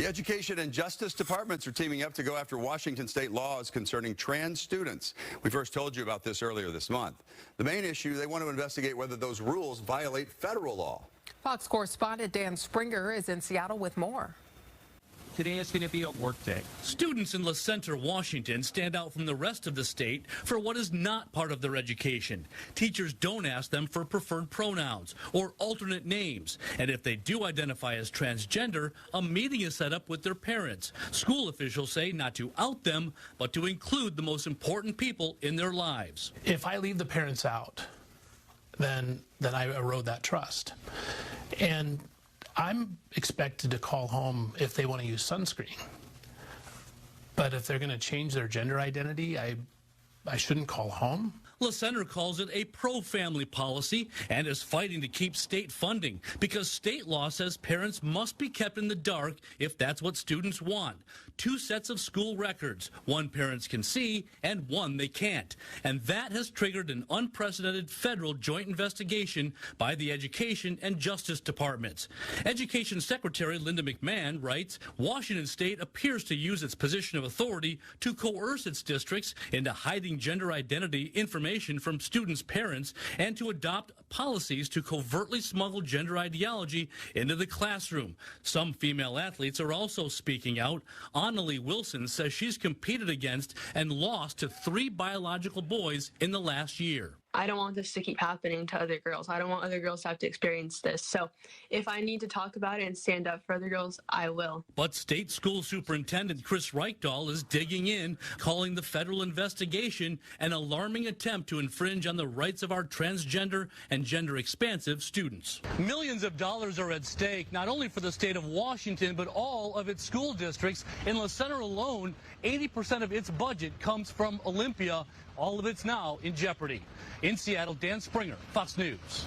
The Education and Justice Departments are teaming up to go after Washington state laws concerning trans students. We first told you about this earlier this month. The main issue, they want to investigate whether those rules violate federal law. Fox correspondent Dan Springer is in Seattle with more. Today is going to be a work day. Students in La Center, Washington stand out from the rest of the state for what is not part of their education. Teachers don't ask them for preferred pronouns or alternate names. And if they do identify as transgender, a meeting is set up with their parents. School officials say not to out them, but to include the most important people in their lives. If I leave the parents out, then I erode that trust. And I'm expected to call home if they want to use sunscreen. But if they're going to change their gender identity, I shouldn't call home. La Center calls it a pro-family policy and is fighting to keep state funding because state law says parents must be kept in the dark if that's what students want. 2 sets of school records, one parents can see and one they can't. And that has triggered an unprecedented federal joint investigation by the Education and Justice Departments. Education Secretary Linda McMahon writes, Washington State appears to use its position of authority to coerce its districts into hiding gender identity information from students' parents and to adopt policies to covertly smuggle gender ideology into the classroom. Some female athletes are also speaking out. Annalie Wilson says she's competed against and lost to 3 biological boys in the last year. I don't want this to keep happening to other girls. I don't want other girls to have to experience this. So if I need to talk about it and stand up for other girls, I will. But State School Superintendent Chris Reichdahl is digging in, calling the federal investigation an alarming attempt to infringe on the rights of our transgender and gender-expansive students. Millions of dollars are at stake, not only for the state of Washington, but all of its school districts. In La Center alone, 80% of its budget comes from Olympia. All of it's now in jeopardy. In Seattle, Dan Springer, Fox News.